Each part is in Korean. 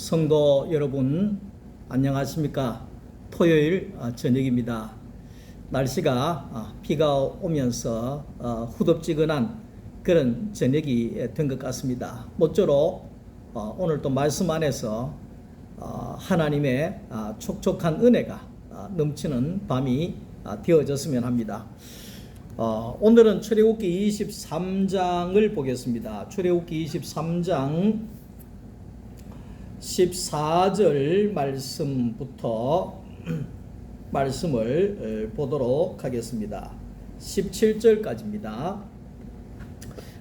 성도 여러분 안녕하십니까? 토요일 저녁입니다. 날씨가 비가 오면서 후덥지근한 그런 저녁이 된 것 같습니다. 모쪼록 오늘 또 말씀 안에서 하나님의 촉촉한 은혜가 넘치는 밤이 되어졌으면 합니다. 오늘은 출애굽기 23장을 보겠습니다. 출애굽기 23장 14절 말씀부터 말씀을 보도록 하겠습니다. 17절까지입니다.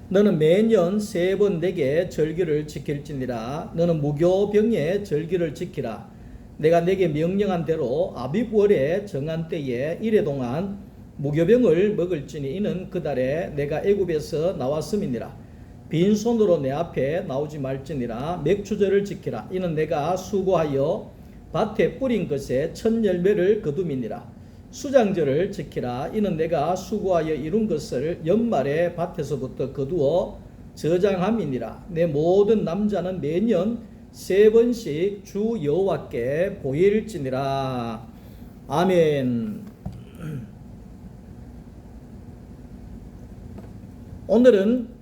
너는 매년 3번 내게 절기를 지킬지니라. 너는 무교병의 절기를 지키라. 내가 내게 명령한 대로 아비브월에 정한 때에 이래 동안 무교병을 먹을지니 이는 그 달에 내가 애굽에서 나왔음이니라. 빈손으로 내 앞에 나오지 말지니라. 맥추절을 지키라. 이는 내가 수고하여 밭에 뿌린 것에 첫 열매를 거둠이니라. 수장절을 지키라. 이는 내가 수고하여 이룬 것을 연말에 밭에서부터 거두어 저장함이니라. 내 모든 남자는 매년 3번씩 주 여호와께 보일지니라. 아멘. 오늘은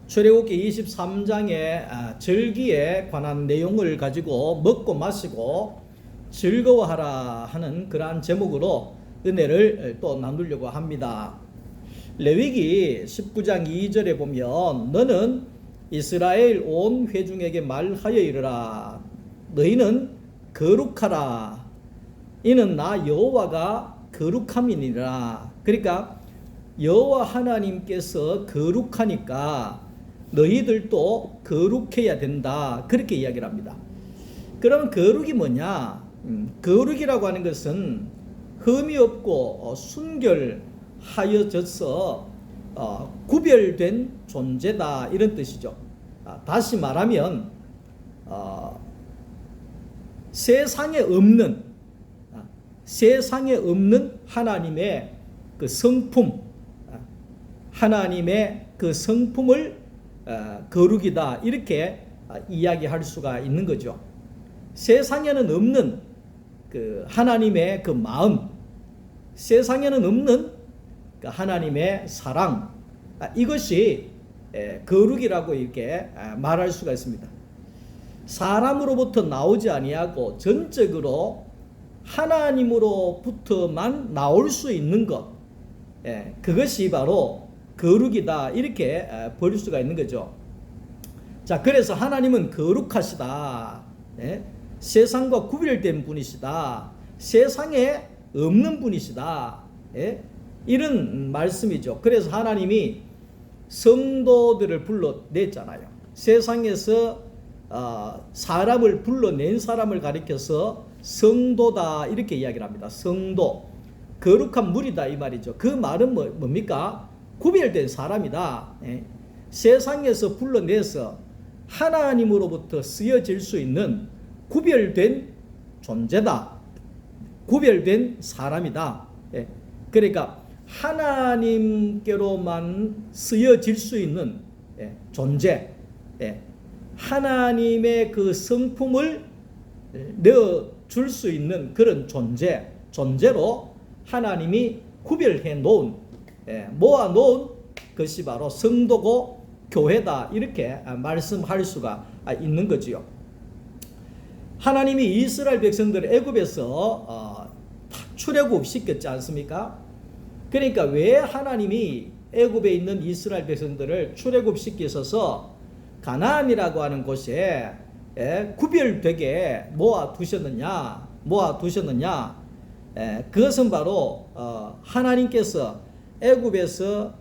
출애굽기 23장의 절기에 관한 내용을 가지고 먹고 마시고 즐거워하라 하는 그러한 제목으로 은혜를 또 나누려고 합니다. 레위기 19장 2절에 보면 너는 이스라엘 온 회중에게 말하여 이르라. 너희는 거룩하라. 이는 나 여호와가 거룩함이니라. 그러니까 여호와 하나님께서 거룩하니까 너희들도 거룩해야 된다. 그렇게 이야기를 합니다. 그럼 거룩이 뭐냐? 거룩이라고 하는 것은 흠이 없고 순결하여져서 구별된 존재다. 이런 뜻이죠. 다시 말하면 세상에 없는 하나님의 그 성품, 하나님의 그 성품을 거룩이다. 이렇게 이야기할 수가 있는 거죠. 세상에는 없는 그 하나님의 그 마음, 세상에는 없는 그 하나님의 사랑, 이것이 거룩이라고 이렇게 말할 수가 있습니다. 사람으로부터 나오지 아니하고 전적으로 하나님으로부터만 나올 수 있는 것, 그것이 바로 거룩이다. 이렇게 볼 수가 있는 거죠. 자, 그래서 하나님은 거룩하시다. 세상과 구별된 분이시다. 세상에 없는 분이시다. 이런 말씀이죠. 그래서 하나님이 성도들을 불러냈잖아요. 세상에서 사람을 불러낸 사람을 가리켜서 성도다. 이렇게 이야기를 합니다. 성도. 거룩한 물이다. 이 말이죠. 그 말은 뭡니까? 구별된 사람이다. 세상에서 불러내서 하나님으로부터 쓰여질 수 있는 구별된 존재다. 구별된 사람이다. 그러니까 하나님께로만 쓰여질 수 있는 존재, 하나님의 그 성품을 내어줄 수 있는 그런 존재로 하나님이 구별해 놓은, 모아놓은 것이 바로 성도고 교회다. 이렇게 말씀할 수가 있는 거지요. 하나님이 이스라엘 백성들을 애굽에서 출애굽시켰지 않습니까? 그러니까 왜 하나님이 애굽에 있는 이스라엘 백성들을 출애굽시키셔서 가나안이라고 하는 곳에 구별되게 모아두셨느냐? 그것은 바로 하나님께서 애굽에서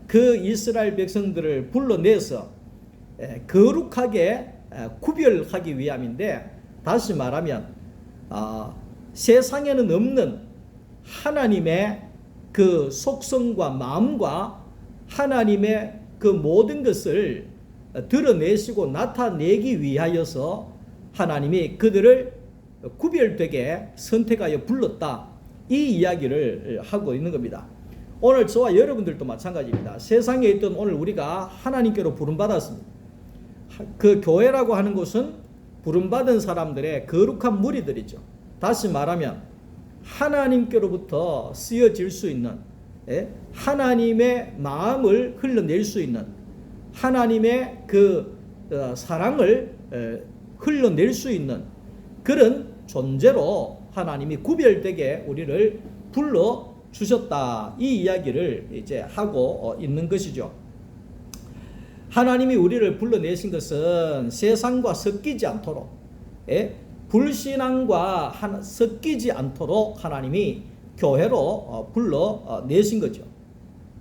그 이스라엘 백성들을 불러내서 거룩하게 구별하기 위함인데, 다시 말하면 세상에는 없는 하나님의 그 속성과 마음과 하나님의 그 모든 것을 드러내시고 나타내기 위하여서 하나님이 그들을 구별되게 선택하여 불렀다. 이 이야기를 하고 있는 겁니다. 오늘 저와 여러분들도 마찬가지입니다. 세상에 있던 오늘 우리가 하나님께로 부름받았습니다. 그 교회라고 하는 것은 부름받은 사람들의 거룩한 무리들이죠. 다시 말하면 하나님께로부터 쓰여질 수 있는, 하나님의 마음을 흘러낼 수 있는, 하나님의 그 사랑을 흘러낼 수 있는 그런 존재로 하나님이 구별되게 우리를 불러 주셨다. 이 이야기를 이제 하고 있는 것이죠. 하나님이 우리를 불러내신 것은 세상과 섞이지 않도록, 불신앙과 섞이지 않도록 하나님이 교회로 불러내신 거죠.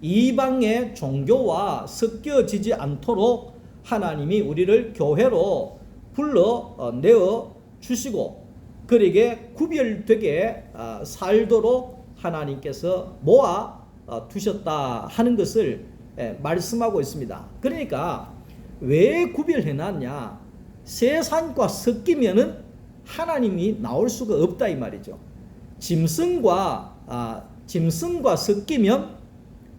이방의 종교와 섞여지지 않도록 하나님이 우리를 교회로 불러내어 주시고, 그에게 구별되게 살도록 하나님께서 모아 두셨다 하는 것을 말씀하고 있습니다. 그러니까 왜 구별해놨냐? 세상과 섞이면은 하나님이 나올 수가 없다 이 말이죠. 짐승과 섞이면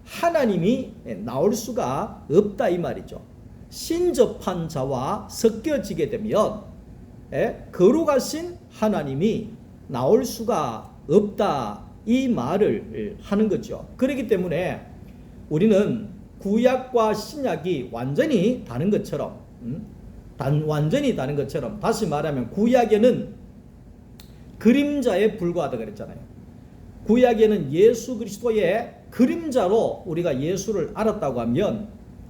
하나님이 나올 수가 없다 이 말이죠. 신접한 자와 섞여지게 되면 거룩하신 하나님이 나올 수가 없다 이 말을 하는 거죠. 그렇기 때문에 우리는 구약과 신약이 완전히 다른 것처럼, 완전히 다른 것처럼, 다시 말하면 구약에는 그림자에 불과하다 그랬잖아요. 구약에는 예수 그리스도의 그림자로 우리가 예수를 알았다고 하면,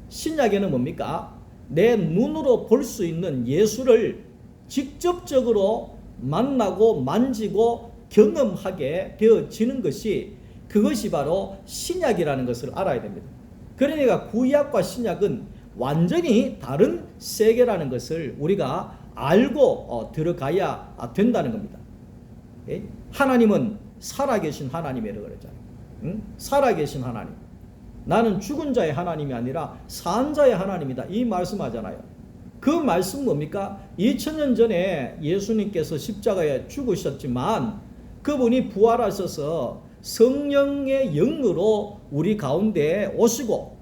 신약에는 뭡니까? 내 눈으로 볼 수 있는 예수를 직접적으로 만나고 만지고 경험하게 되어지는 것이, 그것이 바로 신약이라는 것을 알아야 됩니다. 그러니까 구약과 신약은 완전히 다른 세계라는 것을 우리가 알고 들어가야 된다는 겁니다. 하나님은 살아계신 하나님이라고 그랬잖아요. 살아계신 하나님. 나는 죽은 자의 하나님이 아니라 산 자의 하나님이다. 이 말씀하잖아요. 그 말씀 뭡니까? 2000년 전에 예수님께서 십자가에 죽으셨지만 그분이 부활하셔서 성령의 영으로 우리 가운데 오시고,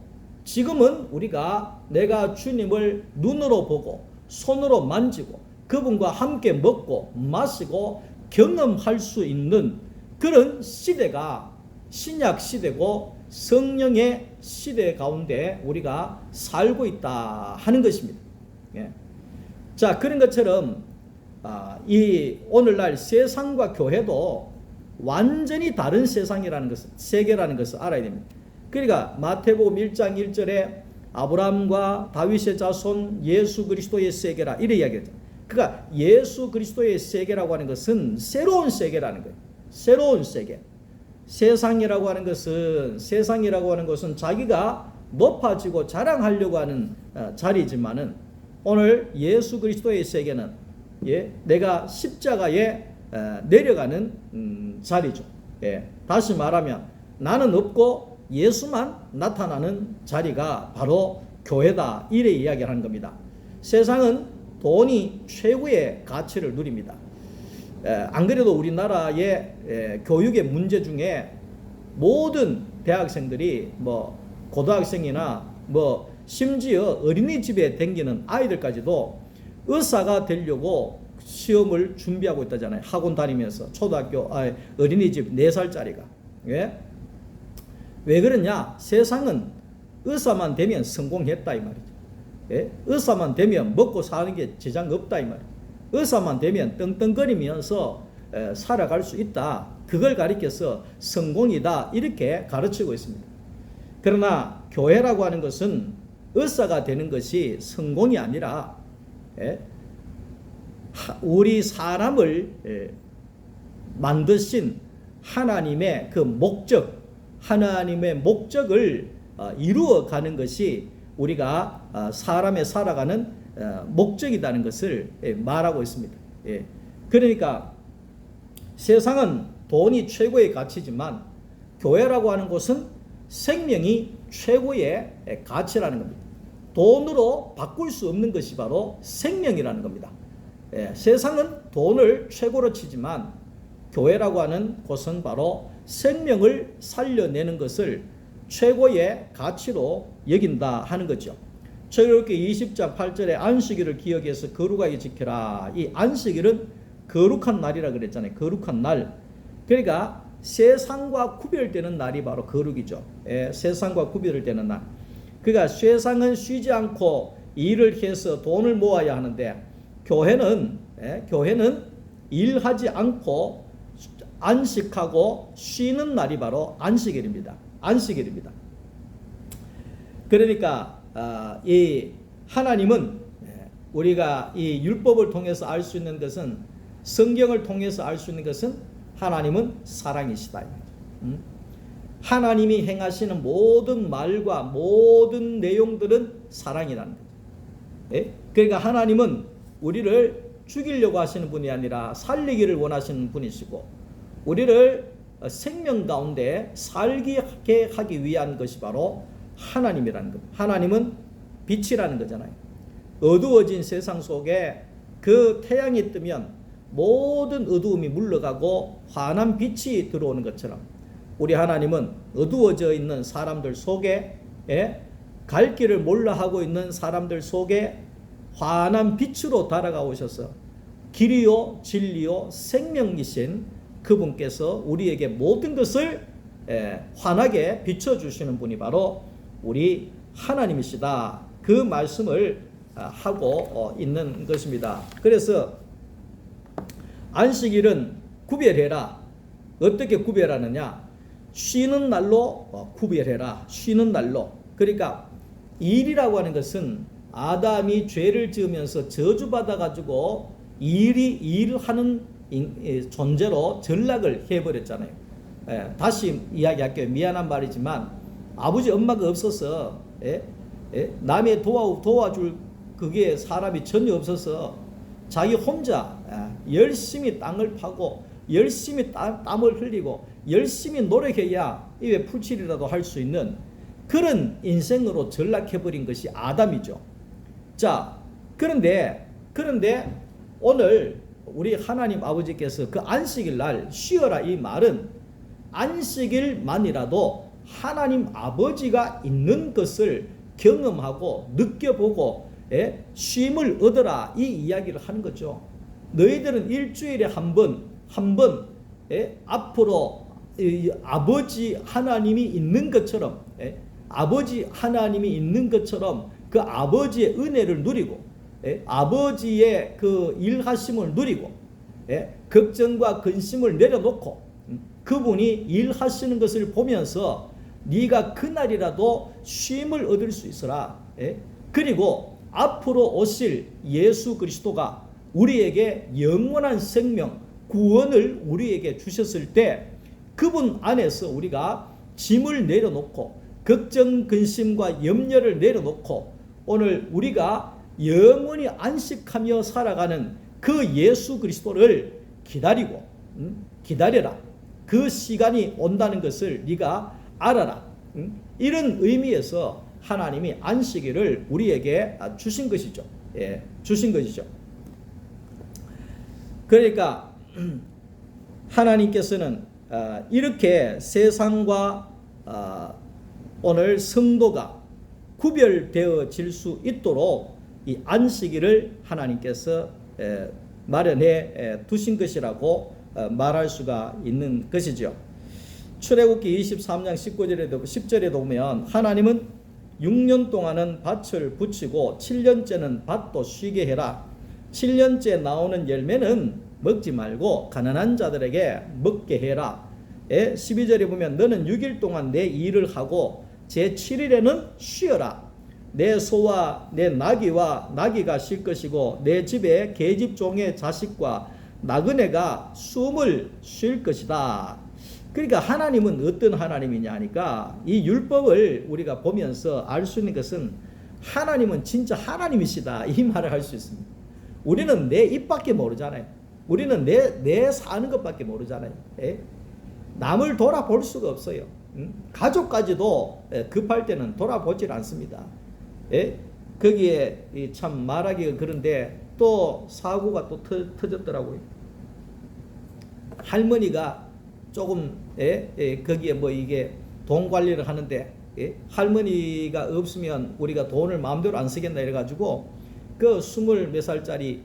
지금은 우리가 내가 주님을 눈으로 보고 손으로 만지고 그분과 함께 먹고 마시고 경험할 수 있는 그런 시대가 신약 시대고 성령의 시대 가운데 우리가 살고 있다 하는 것입니다. 자, 그런 것처럼 이 오늘날 세상과 교회도 완전히 다른 세상이라는 것을, 세계라는 것을 알아야 됩니다. 그러니까 마태복음 1장 1절에 아브라함과 다윗의 자손 예수 그리스도의 세계라 이래 이야기했죠. 그러니까 예수 그리스도의 세계라고 하는 것은 새로운 세계라는 거예요. 새로운 세계. 세상이라고 하는 것은 자기가 높아지고 자랑하려고 하는 자리지만은, 오늘 예수 그리스도의 세계는 내가 십자가에 내려가는 자리죠. 다시 말하면 나는 없고 예수만 나타나는 자리가 바로 교회다. 이래 이야기를 하는 겁니다. 세상은 돈이 최고의 가치를 누립니다. 안 그래도 우리나라의 교육의 문제 중에 모든 대학생들이 고등학생이나 심지어 어린이집에 다니는 아이들까지도 의사가 되려고 시험을 준비하고 있다잖아요. 학원 다니면서 어린이집 4살짜리가. 왜 그러냐? 세상은 의사만 되면 성공했다 이 말이죠. 의사만 되면 먹고 사는 게 지장 없다 이 말이죠. 의사만 되면 떵떵거리면서 살아갈 수 있다. 그걸 가리켜서 성공이다 이렇게 가르치고 있습니다. 그러나 교회라고 하는 것은 의사가 되는 것이 성공이 아니라 우리 사람을 만드신 하나님의 그 목적, 하나님의 목적을 이루어가는 것이 우리가 사람의 살아가는 목적이라는 것을 말하고 있습니다. 그러니까 세상은 돈이 최고의 가치지만 교회라고 하는 곳은 생명이 최고의 가치라는 겁니다. 돈으로 바꿀 수 없는 것이 바로 생명이라는 겁니다. 세상은 돈을 최고로 치지만 교회라고 하는 곳은 바로 생명을 살려내는 것을 최고의 가치로 여긴다 하는 거죠. 출애굽기 20장 8절에 안식일을 기억해서 거룩하게 지켜라. 이 안식일은 거룩한 날이라 그랬잖아요. 거룩한 날. 그러니까 세상과 구별되는 날이 바로 거룩이죠. 세상과 구별되는 날. 그러니까 세상은 쉬지 않고 일을 해서 돈을 모아야 하는데 교회는 일하지 않고 안식하고 쉬는 날이 바로 안식일입니다. 안식일입니다. 그러니까 이 하나님은 우리가 이 율법을 통해서 알 수 있는 것은, 성경을 통해서 알 수 있는 것은 하나님은 사랑이시다. 하나님이 행하시는 모든 말과 모든 내용들은 사랑이라는 거죠. 그러니까 하나님은 우리를 죽이려고 하시는 분이 아니라 살리기를 원하시는 분이시고, 우리를 생명 가운데 살게 하기 위한 것이 바로 하나님이라는 것. 하나님은 빛이라는 거잖아요. 어두워진 세상 속에 그 태양이 뜨면 모든 어두움이 물러가고 환한 빛이 들어오는 것처럼, 우리 하나님은 어두워져 있는 사람들 속에, 갈 길을 몰라 하고 있는 사람들 속에 환한 빛으로 달아가 오셔서 길이요 진리요 생명이신 그분께서 우리에게 모든 것을 환하게 비춰주시는 분이 바로 우리 하나님이시다. 그 말씀을 하고 있는 것입니다. 그래서 안식일은 구별해라. 어떻게 구별하느냐? 쉬는 날로 구별해라. 쉬는 날로. 그러니까 일이라고 하는 것은 아담이 죄를 지으면서 저주받아 가지고 일을 하는 존재로 전락을 해버렸잖아요. 다시 이야기할게요. 미안한 말이지만 아버지 엄마가 없어서 남의 도와줄 그게 사람이 전혀 없어서 자기 혼자 열심히 땅을 파고 열심히 땀을 흘리고 열심히 노력해야 이외 풀칠이라도 할 수 있는 그런 인생으로 전락해버린 것이 아담이죠. 자, 그런데 오늘 우리 하나님 아버지께서 그 안식일 날 쉬어라 이 말은 안식일만이라도 하나님 아버지가 있는 것을 경험하고 느껴보고 쉼을 얻어라 이 이야기를 하는 거죠. 너희들은 일주일에 한 번 앞으로 아버지 하나님이 있는 것처럼 아버지 하나님이 있는 것처럼 그 아버지의 은혜를 누리고 아버지의 그 일하심을 누리고 걱정과 근심을 내려놓고 그분이 일하시는 것을 보면서 네가 그날이라도 쉼을 얻을 수 있어라. 그리고 앞으로 오실 예수 그리스도가 우리에게 영원한 생명, 구원을 우리에게 주셨을 때 그분 안에서 우리가 짐을 내려놓고 걱정, 근심과 염려를 내려놓고 오늘 우리가 영원히 안식하며 살아가는 그 예수 그리스도를 기다려라. 그 시간이 온다는 것을 네가 알아라. 이런 의미에서 하나님이 안식일을 우리에게 주신 것이죠. 주신 것이죠. 그러니까 하나님께서는 이렇게 세상과 오늘 성도가 구별되어질 수 있도록 이 안식일을 하나님께서 마련해 두신 것이라고 말할 수가 있는 것이죠. 출애굽기 23장 10절에도 보면 하나님은 6년 동안은 밭을 붙이고 7년째는 밭도 쉬게 해라. 7년째 나오는 열매는 먹지 말고 가난한 자들에게 먹게 해라. 12절에 보면 너는 6일 동안 내 일을 하고 제7일에는 쉬어라. 내 소와 내 나귀가 쉴 것이고 내 집에 계집종의 자식과 나그네가 숨을 쉴 것이다. 그러니까 하나님은 어떤 하나님이냐 하니까 이 율법을 우리가 보면서 알 수 있는 것은 하나님은 진짜 하나님이시다 이 말을 할 수 있습니다. 우리는 내 입밖에 모르잖아요. 우리는 내 사는 것밖에 모르잖아요. 남을 돌아볼 수가 없어요. 가족까지도 급할 때는 돌아보질 않습니다. 거기에 참 말하기가 그런데 또 사고가 또 터졌더라고요. 할머니가 조금 거기에 뭐 이게 돈 관리를 하는데 예? 할머니가 없으면 우리가 돈을 마음대로 안 쓰겠나 이래가지고 그 20몇 살짜리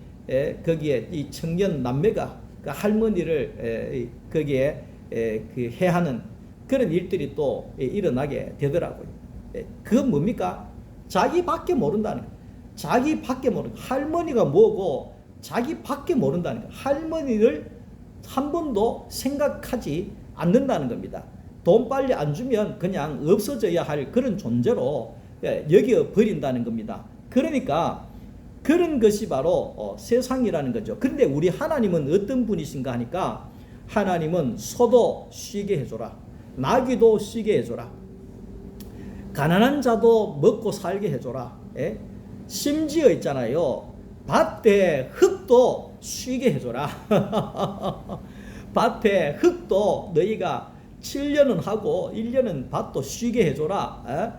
거기에 이 청년 남매가 그 할머니를 거기에 그 해하는 그런 일들이 또 일어나게 되더라고요. 그건 뭡니까? 자기밖에 모른다는 거예요. 자기밖에 모르는 할머니가 뭐고 자기밖에 모른다는 거예요. 할머니를 한 번도 생각하지 않는다는 겁니다. 돈 빨리 안 주면 그냥 없어져야 할 그런 존재로 여겨 버린다는 겁니다. 그러니까 그런 것이 바로 세상이라는 거죠. 그런데 우리 하나님은 어떤 분이신가 하니까 하나님은 소도 쉬게 해줘라. 나귀도 쉬게 해줘라. 가난한 자도 먹고 살게 해줘라. 예? 심지어 있잖아요. 밭에 흙도 쉬게 해줘라. 밭에 흙도 너희가 7년은 하고 1년은 밭도 쉬게 해줘라. 에?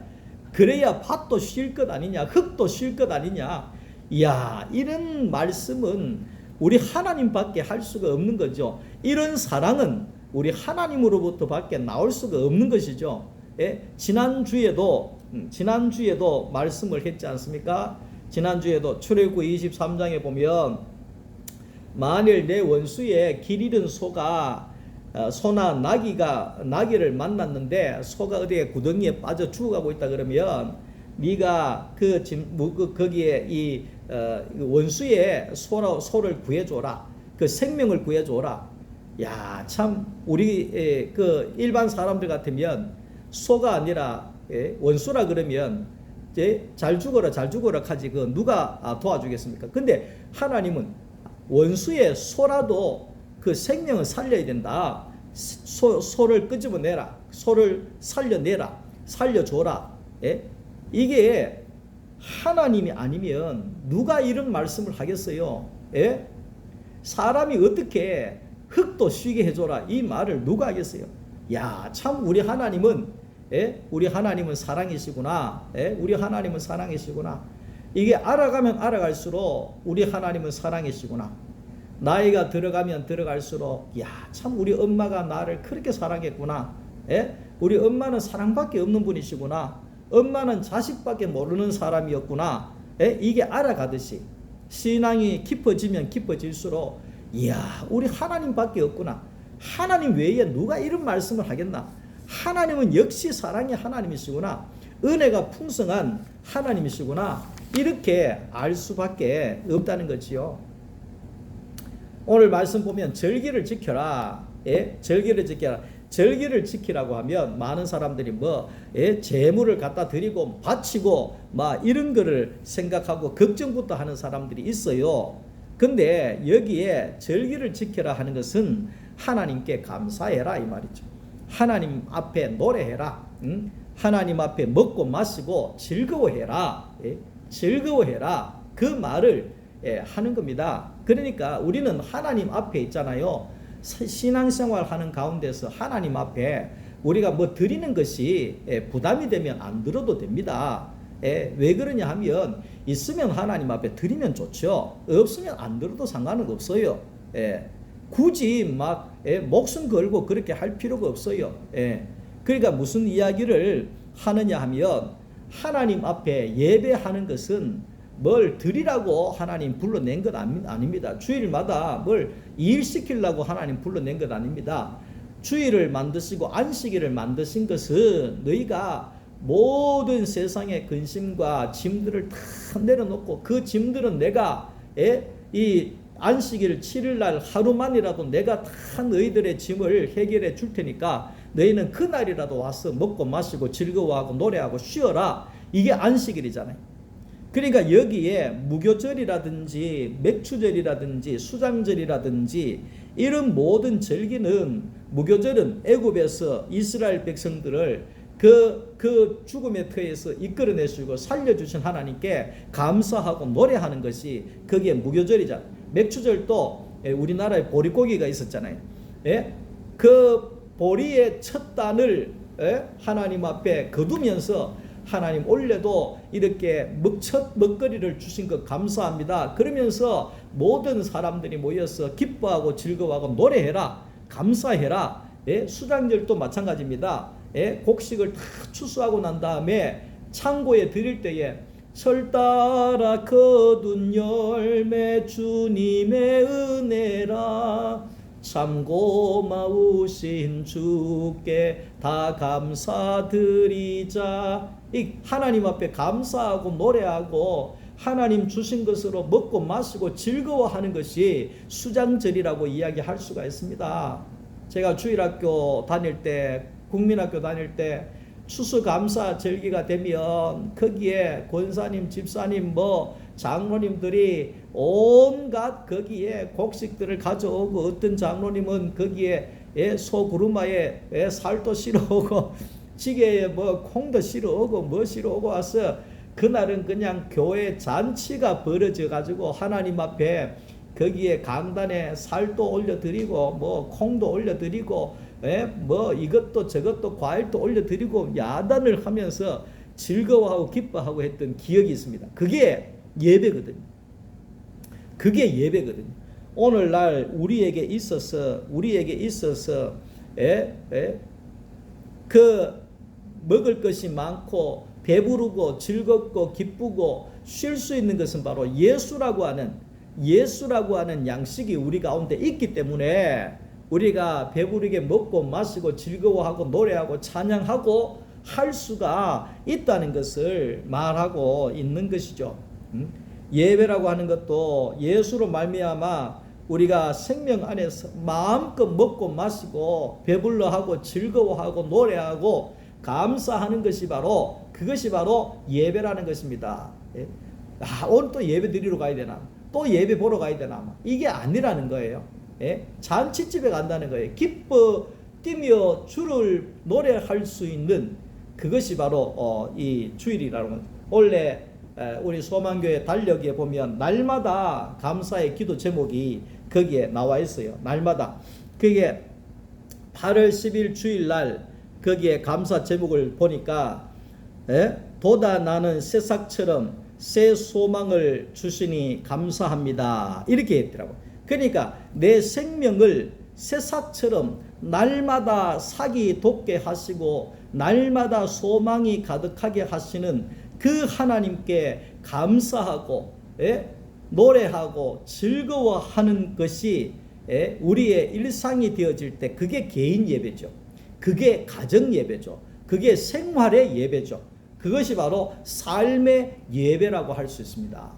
그래야 밭도 쉴 것 아니냐, 흙도 쉴 것 아니냐. 이야, 이런 말씀은 우리 하나님밖에 할 수가 없는 거죠. 이런 사랑은 우리 하나님으로부터 밖에 나올 수가 없는 것이죠. 예? 지난주에도 말씀을 했지 않습니까? 지난주에도 출애굽기 23장에 보면 만일 내 원수의 길 잃은 소가 소나 나귀를 만났는데 소가 어디에 구덩이에 빠져 죽어가고 있다 그러면 네가 거기에 이 원수의 소를 구해줘라. 그 생명을 구해줘라. 야, 참 우리 그 일반 사람들 같으면 소가 아니라 원수라 그러면 잘 죽어라 하지 그 누가 도와주겠습니까? 근데 하나님은 원수의 소라도 그 생명을 살려야 된다. 소를 끄집어내라. 소를 살려내라. 살려줘라. 예? 이게 하나님이 아니면 누가 이런 말씀을 하겠어요? 예? 사람이 어떻게 흙도 쉬게 해줘라 이 말을 누가 하겠어요? 야, 참 우리 하나님은 우리 하나님은 사랑이시구나. 우리 하나님은 사랑이시구나. 이게 알아가면 알아갈수록 우리 하나님은 사랑이시구나. 나이가 들어가면 들어갈수록 야, 참 우리 엄마가 나를 그렇게 사랑했구나. 우리 엄마는 사랑밖에 없는 분이시구나. 엄마는 자식밖에 모르는 사람이었구나. 이게 알아가듯이 신앙이 깊어지면 깊어질수록 이야, 우리 하나님밖에 없구나. 하나님 외에 누가 이런 말씀을 하겠나. 하나님은 역시 사랑의 하나님이시구나. 은혜가 풍성한 하나님이시구나. 이렇게 알 수밖에 없다는 거지요. 오늘 말씀 보면 절기를 지켜라. 절기를 지켜라. 절기를 지키라고 하면 많은 사람들이 재물을 갖다 드리고 바치고 막 이런 거를 생각하고 걱정부터 하는 사람들이 있어요. 근데 여기에 절기를 지켜라 하는 것은 하나님께 감사해라 이 말이죠. 하나님 앞에 노래해라. 하나님 앞에 먹고 마시고 즐거워해라. 즐거워해라. 그 말을 하는 겁니다. 그러니까 우리는 하나님 앞에 있잖아요. 신앙생활 하는 가운데서 하나님 앞에 우리가 드리는 것이 부담이 되면 안 들어도 됩니다. 왜 그러냐 하면 있으면 하나님 앞에 드리면 좋죠. 없으면 안 들어도 상관은 없어요. 굳이 목숨 걸고 그렇게 할 필요가 없어요. 그러니까 무슨 이야기를 하느냐 하면 하나님 앞에 예배하는 것은 뭘 드리라고 하나님 불러낸 것 아닙니다. 주일마다 뭘 일시키려고 하나님 불러낸 것 아닙니다. 주일을 만드시고 안식일을 만드신 것은 너희가 모든 세상의 근심과 짐들을 다 내려놓고 그 짐들은 내가 이 안식일 7일날 하루만이라도 내가 다 너희들의 짐을 해결해 줄 테니까 너희는 그날이라도 와서 먹고 마시고 즐거워하고 노래하고 쉬어라. 이게 안식일이잖아요. 그러니까 여기에 무교절이라든지 맥추절이라든지 수장절이라든지 이런 모든 절기는 무교절은 애굽에서 이스라엘 백성들을 그 죽음의 터에서 이끌어내시고 살려주신 하나님께 감사하고 노래하는 것이 그게 무교절이잖아요. 맥추절도 우리나라에 보릿고기가 있었잖아요. 그 보리의 첫 단을 하나님 앞에 거두면서 하나님 올해도 이렇게 첫 먹거리를 주신 것 감사합니다. 그러면서 모든 사람들이 모여서 기뻐하고 즐거워하고 노래해라. 감사해라. 수장절도 마찬가지입니다. 곡식을 다 추수하고 난 다음에 창고에 드릴 때에 철 따라 거둔 열매 주님의 은혜라 참 고마우신 주께 다 감사드리자. 이 하나님 앞에 감사하고 노래하고 하나님 주신 것으로 먹고 마시고 즐거워하는 것이 수장절이라고 이야기할 수가 있습니다. 제가 주일학교 다닐 때, 국민학교 다닐 때 추수감사 절기가 되면 거기에 권사님, 집사님, 장로님들이 온갖 거기에 곡식들을 가져오고 어떤 장로님은 거기에 소구루마에 살도 실어오고 찌개에 콩도 실어오고 실어오고 와서 그날은 그냥 교회 잔치가 벌어져 가지고 하나님 앞에 거기에 강단에 살도 올려드리고 콩도 올려드리고 이것도 저것도 과일도 올려드리고 야단을 하면서 즐거워하고 기뻐하고 했던 기억이 있습니다. 그게 예배거든요. 그게 예배거든요. 오늘날 우리에게 있어서 그 먹을 것이 많고 배부르고 즐겁고 기쁘고 쉴 수 있는 것은 바로 예수라고 하는 양식이 우리 가운데 있기 때문에 우리가 배부르게 먹고 마시고 즐거워하고 노래하고 찬양하고 할 수가 있다는 것을 말하고 있는 것이죠. 예배라고 하는 것도 예수로 말미암아 우리가 생명 안에서 마음껏 먹고 마시고 배불러하고 즐거워하고 노래하고 감사하는 것이 바로 그것이 바로 예배라는 것입니다. 오늘 또 예배 드리러 가야 되나? 또 예배 보러 가야 되나? 이게 아니라는 거예요. 잔치집에 간다는 거예요. 기뻐 뛰며 주를 노래할 수 있는 그것이 바로 이 주일이라는 겁니다. 원래 우리 소망교회 달력에 보면 날마다 감사의 기도 제목이 거기에 나와 있어요. 날마다. 그게 8월 10일 주일날 거기에 감사 제목을 보니까 도다 나는 새싹처럼 새 소망을 주시니 감사합니다. 이렇게 했더라고. 그러니까 내 생명을 새싹처럼 날마다 사기 돋게 하시고 날마다 소망이 가득하게 하시는 그 하나님께 감사하고 노래하고 즐거워하는 것이 우리의 일상이 되어질 때 그게 개인 예배죠. 그게 가정 예배죠. 그게 생활의 예배죠. 그것이 바로 삶의 예배라고 할 수 있습니다.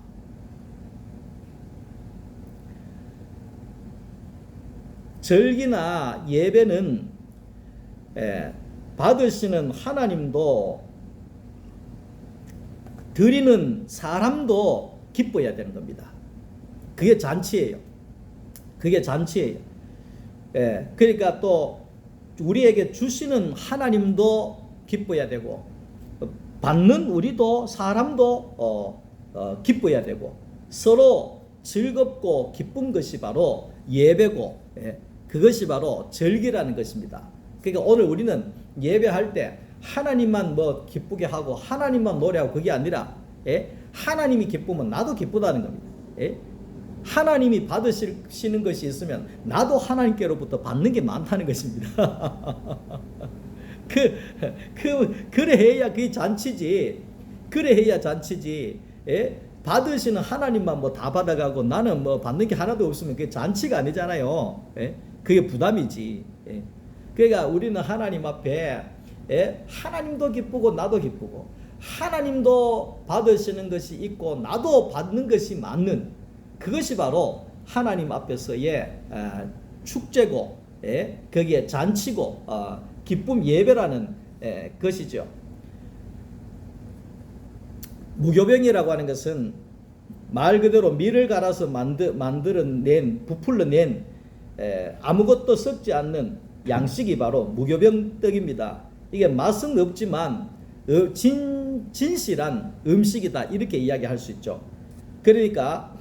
절기나 예배는 받으시는 하나님도 드리는 사람도 기뻐해야 되는 겁니다. 그게 잔치예요. 그게 잔치예요. 그러니까 또 우리에게 주시는 하나님도 기뻐해야 되고 받는 우리도 사람도 기뻐해야 되고 서로 즐겁고 기쁜 것이 바로 예배고 그것이 바로 절기라는 것입니다. 그러니까 오늘 우리는 예배할 때 하나님만 기쁘게 하고 하나님만 노래하고 그게 아니라 하나님이 기쁘면 나도 기쁘다는 겁니다. 하나님이 받으시는 것이 있으면 나도 하나님께로부터 받는 게 많다는 것입니다. 그래 해야 그게 잔치지. 그래 해야 잔치지. 받으시는 하나님만 다 받아가고 나는 받는 게 하나도 없으면 그게 잔치가 아니잖아요. 그게 부담이지. 그러니까 우리는 하나님 앞에 하나님도 기쁘고 나도 기쁘고 하나님도 받으시는 것이 있고 나도 받는 것이 맞는 그것이 바로 하나님 앞에서의 축제고 거기에 잔치고 기쁨 예배라는 것이죠. 무교병이라고 하는 것은 말 그대로 밀을 갈아서 만들어낸 부풀러낸 아무것도 섞지 않는 양식이 바로 무교병떡입니다. 이게 맛은 없지만 진실한 음식이다 이렇게 이야기할 수 있죠. 그러니까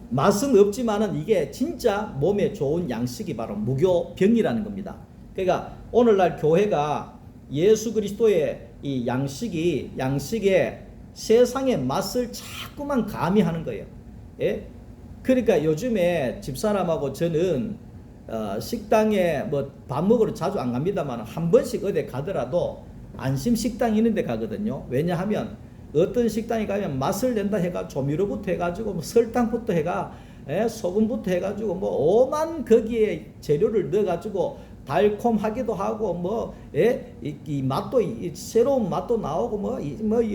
맛은 없지만은 이게 진짜 몸에 좋은 양식이 바로 무교병이라는 겁니다. 그러니까 오늘날 교회가 예수 그리스도의 이 양식에 세상의 맛을 자꾸만 가미하는 거예요. 그러니까 요즘에 집사람하고 저는 식당에 뭐 밥 먹으러 자주 안 갑니다만 한 번씩 어디 가더라도 안심 식당 있는 데 가거든요. 왜냐하면 어떤 식당에 가면 맛을 낸다 해가 조미료부터 해가지고 뭐 설탕부터 해가 소금부터 해가지고 뭐 오만 거기에 재료를 넣어가지고 달콤하기도 하고 뭐 이 맛도 새로운 맛도 나오고 뭐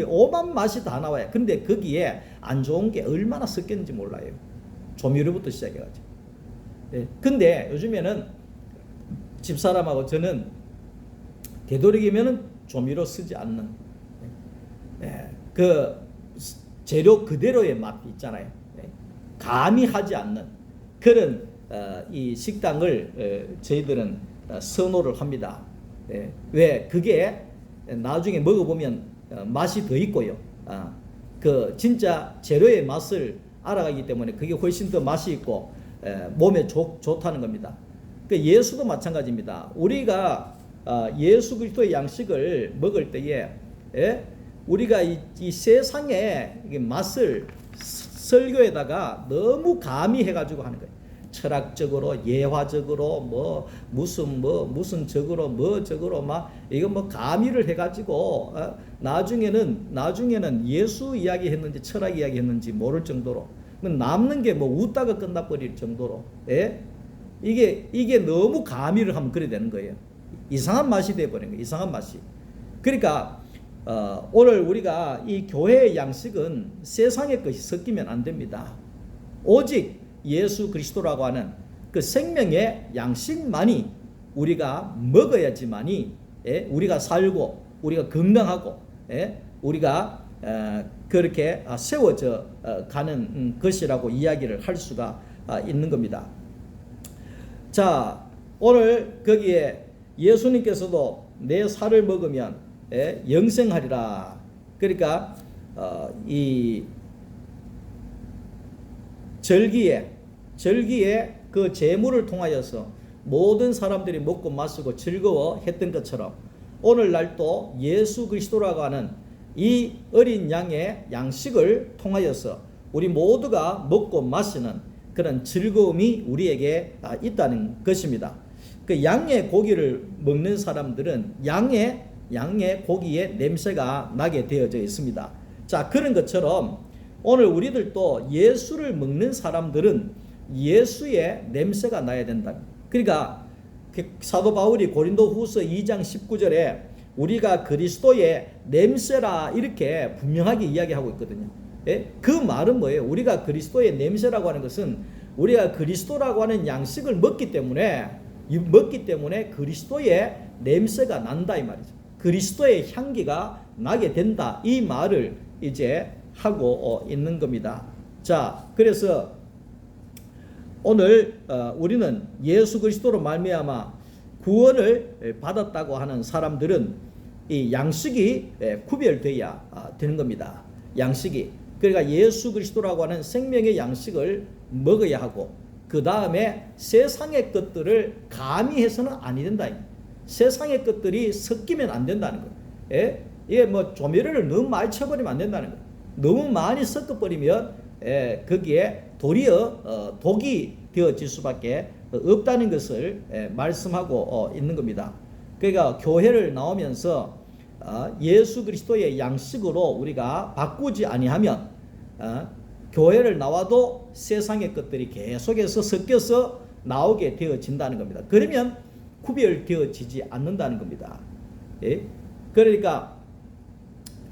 오만 맛이 다 나와요. 근데 거기에 안 좋은 게 얼마나 섞였는지 몰라요. 조미료부터 시작해가지고. 근데 요즘에는 집사람하고 저는 되도록이면은 조미료 쓰지 않는 그 재료 그대로의 맛 있잖아요. 감히 하지 않는 그런 이 식당을 저희들은 선호를 합니다. 왜 그게 나중에 먹어보면 맛이 더 있고요. 그 진짜 재료의 맛을 알아가기 때문에 그게 훨씬 더 맛이 있고 몸에 좋다는 겁니다. 그 예수도 마찬가지입니다. 우리가 예수 그리스도의 양식을 먹을 때에 우리가 이 세상의 맛을 설교에다가 너무 가미해가지고 하는 거예요. 철학적으로, 예화적으로, 무슨 적으로 막 이거 뭐 가미를 해가지고 나중에는 예수 이야기했는지 철학 이야기했는지 모를 정도로 남는 게 뭐 웃다가 끝나버릴 정도로 이게 너무 가미를 하면 그래 되는 거예요. 이상한 맛이 돼버린 거예요. 이상한 맛이. 그러니까 오늘 우리가 이 교회의 양식은 세상의 것이 섞이면 안 됩니다. 오직 예수 그리스도라고 하는 그 생명의 양식만이 우리가 먹어야지만이 우리가 살고 우리가 건강하고 우리가 그렇게 세워져 가는 것이라고 이야기를 할 수가 있는 겁니다. 자, 오늘 거기에 예수님께서도 내 살을 먹으면 영생하리라. 그러니까 이 절기에 그 제물을 통하여서 모든 사람들이 먹고 마시고 즐거워했던 것처럼 오늘날도 예수 그리스도라고 하는 이 어린 양의 양식을 통하여서 우리 모두가 먹고 마시는 그런 즐거움이 우리에게 있다는 것입니다. 그 양의 고기를 먹는 사람들은 양의 고기의 냄새가 나게 되어져 있습니다. 자, 그런 것처럼 오늘 우리들도 예수를 먹는 사람들은 예수의 냄새가 나야 된다. 그러니까 사도 바울이 고린도후서 2장 19절에 우리가 그리스도의 냄새라 이렇게 분명하게 이야기하고 있거든요. 그 말은 뭐예요? 우리가 그리스도의 냄새라고 하는 것은 우리가 그리스도라고 하는 양식을 먹기 때문에 그리스도의 냄새가 난다 이 말이죠. 그리스도의 향기가 나게 된다 이 말을 이제 하고 있는 겁니다. 자, 그래서 오늘 우리는 예수 그리스도로 말미암아 구원을 받았다고 하는 사람들은 이 양식이 구별되어야 되는 겁니다. 양식이. 그러니까 예수 그리스도라고 하는 생명의 양식을 먹어야 하고 그 다음에 세상의 것들을 가미해서는 아니 된다. 세상의 것들이 섞이면 안 된다는 거예요. 이게 뭐 조미료를 너무 많이 쳐버리면 안 된다는 거예요. 너무 많이 섞어버리면 거기에 도리어 독이 되어질 수밖에 없다는 것을 말씀하고 있는 겁니다. 그러니까 교회를 나오면서 예수 그리스도의 양식으로 우리가 바꾸지 아니하면 교회를 나와도 세상의 것들이 계속해서 섞여서 나오게 되어진다는 겁니다. 그러면 구별되어지지 않는다는 겁니다. 그러니까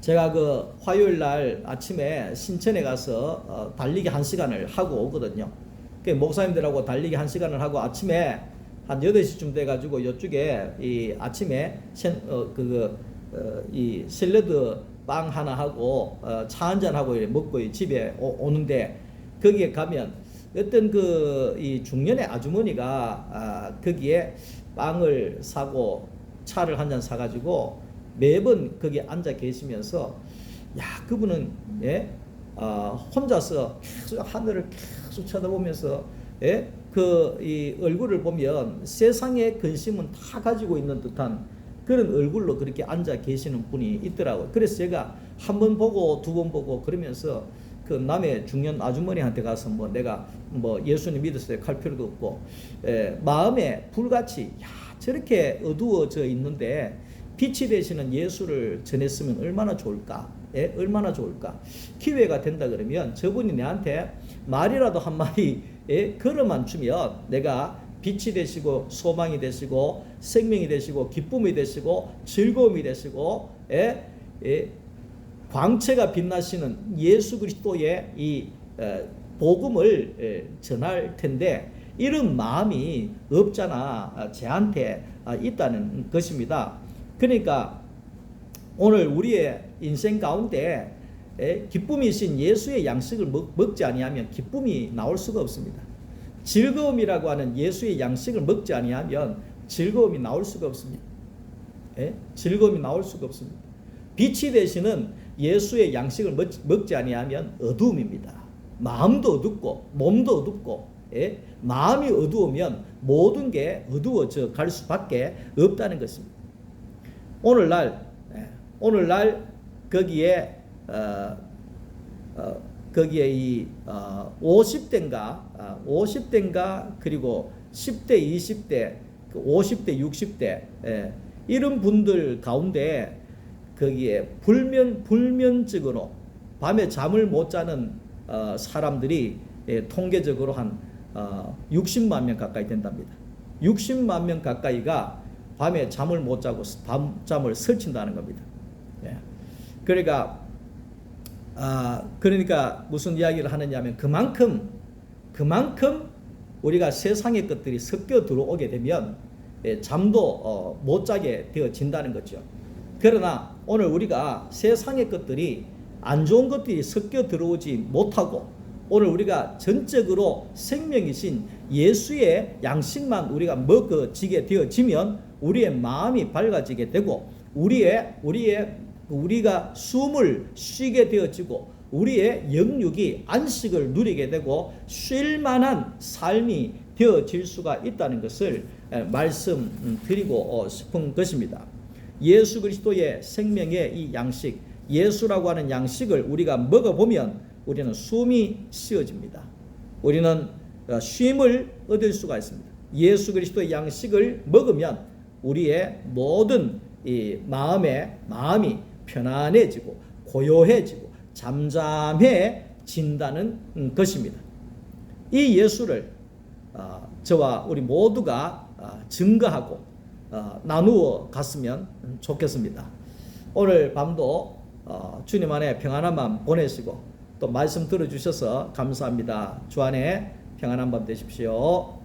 제가 그 화요일 날 아침에 신천에 가서 달리기 1시간을 하고 오거든요. 목사님들하고 달리기 1시간을 하고 아침에 한 8시쯤 돼가지고 이쪽에 이 아침에 이 샐러드 빵 하나 하고 차 한잔 하고 먹고 집에 오는데 거기에 가면 어떤 이 중년의 아주머니가 거기에 빵을 사고 차를 한 잔 사가지고 매번 거기 앉아 계시면서 그분은 혼자서 계속 하늘을 계속 쳐다보면서 이 얼굴을 보면 세상의 근심은 다 가지고 있는 듯한 그런 얼굴로 그렇게 앉아 계시는 분이 있더라고요. 그래서 제가 한 번 보고 두 번 보고 그러면서 그 남의 중년 아주머니한테 가서 뭐 내가 뭐 예수님 믿었어요 할 필요도 없고, 마음에 불같이 야 저렇게 어두워져 있는데 빛이 되시는 예수를 전했으면 얼마나 좋을까? 얼마나 좋을까? 기회가 된다 그러면 저분이 내한테 말이라도 한마디 걸어만 주면 내가 빛이 되시고 소망이 되시고 생명이 되시고 기쁨이 되시고 즐거움이 되시고 광채가 빛나시는 예수 그리스도의 이 복음을 전할 텐데 이런 마음이 없잖아. 제한테 있다는 것입니다. 그러니까 오늘 우리의 인생 가운데 기쁨이신 예수의 양식을 먹지 아니하면 기쁨이 나올 수가 없습니다. 즐거움이라고 하는 예수의 양식을 먹지 아니하면 즐거움이 나올 수가 없습니다. 즐거움이 나올 수가 없습니다. 빛이 되시는 예수의 양식을 먹지 아니하면 어두움입니다. 마음도 어둡고 몸도 어둡고 마음이 어두우면 모든 게 어두워져 갈 수밖에 없다는 것입니다. 오늘날 거기에 이 50대인가 그리고 10대, 20대, 50대, 60대 이런 분들 가운데 거기에 불면증으로 밤에 잠을 못 자는 사람들이 통계적으로 한 60만 명 가까이 된답니다. 60만 명 가까이가 밤에 잠을 못 자고 밤잠을 설친다는 겁니다. 그러니까 무슨 이야기를 하느냐면 그만큼 우리가 세상의 것들이 섞여 들어오게 되면 잠도 못 자게 되어진다는 거죠. 그러나 오늘 우리가 세상의 것들이 안 좋은 것들이 섞여 들어오지 못하고 오늘 우리가 전적으로 생명이신 예수의 양식만 우리가 먹어지게 되어지면 우리의 마음이 밝아지게 되고 우리가 숨을 쉬게 되어지고 우리의 영육이 안식을 누리게 되고 쉴 만한 삶이 되어질 수가 있다는 것을 말씀드리고 싶은 것입니다. 예수 그리스도의 생명의 이 양식, 예수라고 하는 양식을 우리가 먹어보면 우리는 숨이 쉬어집니다. 우리는 쉼을 얻을 수가 있습니다. 예수 그리스도의 양식을 먹으면 우리의 모든 이 마음이 편안해지고 고요해지고 잠잠해진다는 것입니다. 이 예수를 저와 우리 모두가 증거하고 나누어 갔으면 좋겠습니다. 오늘 밤도 주님 안에 평안한 밤 보내시고 또 말씀 들어주셔서 감사합니다. 주 안에 평안한 밤 되십시오.